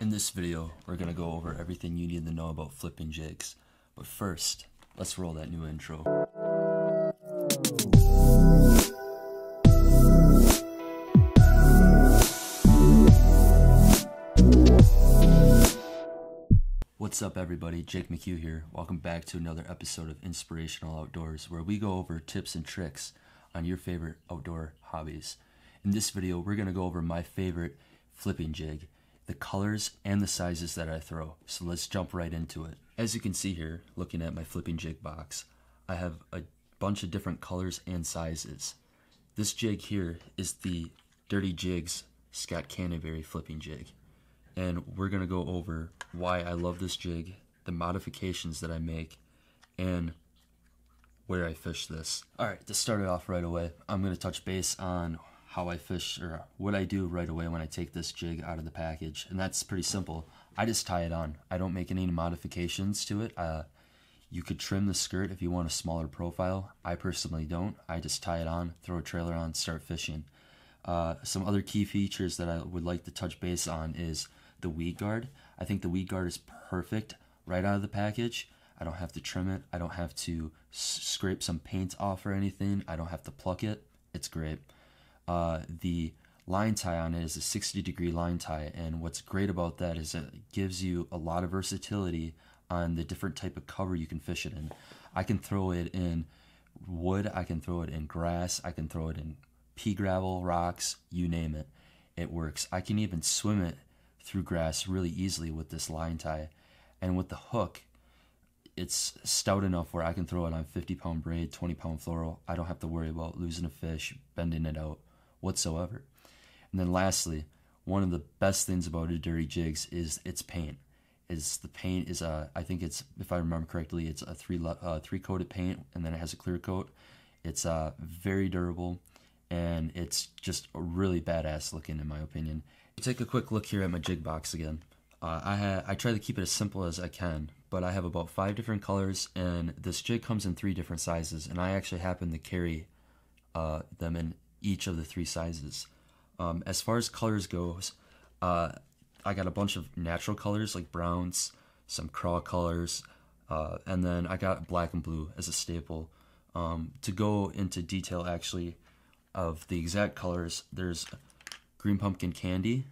In this video, we're going to go over everything you need to know about flipping jigs. But first, let's roll that new intro. What's up everybody, Jake McHugh here. Welcome back to another episode of Inspirational Outdoors, where we go over tips and tricks on your favorite outdoor hobbies. In this video, we're going to go over my favorite flipping jig, the colors and the sizes that I throw. So let's jump right into it. As you can see here, looking at my flipping jig box, I have a bunch of different colors and sizes. This jig here is the Dirty Jigs Scott Canterbury flipping jig. And we're going to go over why I love this jig, the modifications that I make, and where I fish this. Alright, to start it off right away, I'm going to touch base on how I fish, or what I do right away when I take this jig out of the package. And that's pretty simple. I just tie it on. I don't make any modifications to it. You could trim the skirt if you want a smaller profile. I personally don't. I just tie it on, throw a trailer on, start fishing. Some other key features that I would like to touch base on is the weed guard. I think the weed guard is perfect right out of the package. I don't have to trim it. I don't have to scrape some paint off or anything. I don't have to pluck it. It's great. The line tie on it is a 60-degree line tie, and what's great about that is it gives you a lot of versatility on the different type of cover you can fish it in. I can throw it in wood, I can throw it in grass, I can throw it in pea gravel, rocks, you name it. It works. I can even swim it through grass really easily with this line tie. And with the hook, it's stout enough where I can throw it on 50-pound braid, 20-pound fluoro. I don't have to worry about losing a fish, bending it out whatsoever. And then lastly, one of the best things about a Dirty Jigs is its paint. The paint is I think it's, if I remember correctly, it's a three-coated paint, and then it has a clear coat. It's very durable, and it's just really badass looking in my opinion. Take a quick look here at my jig box again. I try to keep it as simple as I can, but I have about 5 different colors, and this jig comes in 3 different sizes, and I actually happen to carry them in each of the 3 sizes. As far as colors goes, I got a bunch of natural colors like browns, some craw colors, and then I got black and blue as a staple. To go into detail actually of the exact colors, there's green pumpkin candy,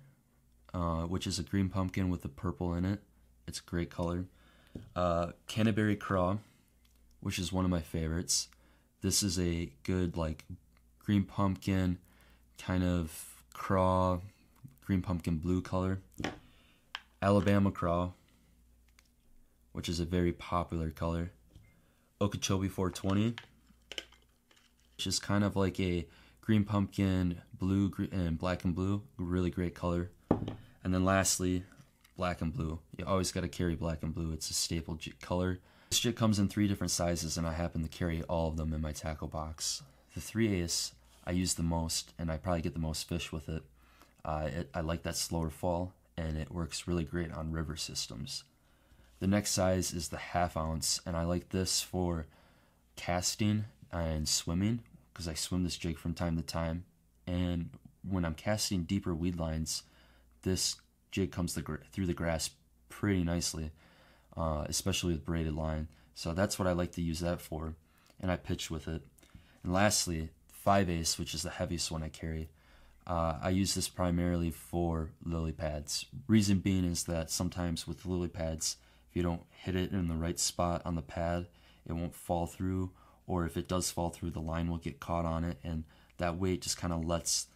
which is a green pumpkin with the purple in it. It's a great color. Canterbury Craw, which is one of my favorites. This is a good like green pumpkin kind of craw, green pumpkin blue color. Alabama Craw, which is a very popular color. Okeechobee 420, which is kind of like a green pumpkin, blue and black and blue, really great color. And then lastly, black and blue. You always got to carry black and blue. It's a staple color. This jig comes in 3 different sizes, and I happen to carry all of them in my tackle box. The 3/8 I use the most, and I probably get the most fish with it. I like that slower fall, and it works really great on river systems. The next size is the 1/2 ounce, and I like this for casting and swimming, because I swim this jig from time to time. And when I'm casting deeper weed lines, this jig comes through the grass pretty nicely, especially with braided line. So that's what I like to use that for, and I pitch with it. And lastly, 5/8, which is the heaviest one I carry. I use this primarily for lily pads. Reason being is that sometimes with lily pads, if you don't hit it in the right spot on the pad, it won't fall through, or if it does fall through, the line will get caught on it, and that weight just kind of lets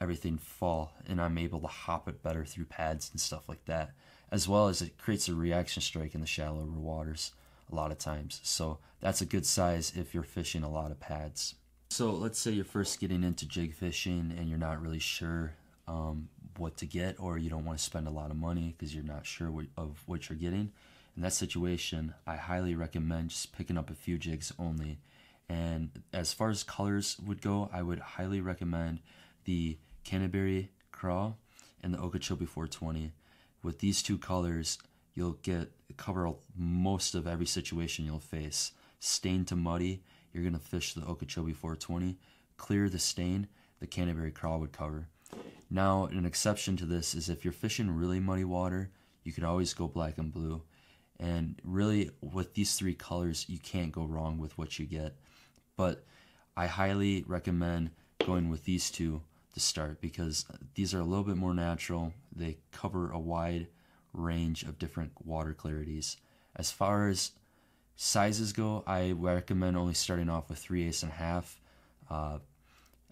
everything fall, and I'm able to hop it better through pads and stuff like that, as well as it creates a reaction strike in the shallower waters a lot of times. So that's a good size if you're fishing a lot of pads. So let's say you're first getting into jig fishing and you're not really sure what to get, or you don't want to spend a lot of money because you're not sure of what you're getting. In that situation, I highly recommend just picking up a few jigs only. And as far as colors would go, I would highly recommend the Canterbury Craw and the Okeechobee 420. With these 2 colors, you'll cover most of every situation you'll face. Stain to muddy, you're going to fish the Okeechobee 420. Clear the stain, the Canterbury Craw would cover. Now, an exception to this is if you're fishing really muddy water, you could always go black and blue. And really, with these three colors, you can't go wrong with what you get. But I highly recommend going with these two to start because these are a little bit more natural. They cover a wide range of different water clarities. As far as sizes go, I recommend only starting off with 3/8 and a half.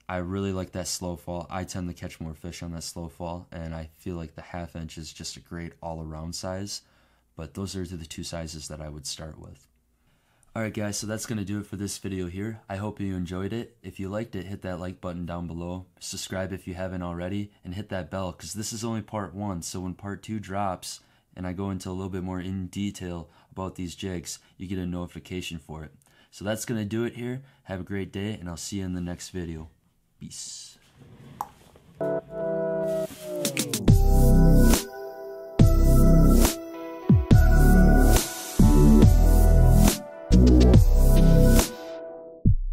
I really like that slow fall. I tend to catch more fish on that slow fall, and I feel like the 1/2 inch is just a great all-around size. But those are the two sizes that I would start with. Alright guys, so that's going to do it for this video here. I hope you enjoyed it. If you liked it, hit that like button down below. Subscribe if you haven't already, and hit that bell because this is only part 1. So when part 2 drops, and I go into a little bit more in detail about these jigs, you get a notification for it. So that's going to do it here. Have a great day, and I'll see you in the next video. Peace.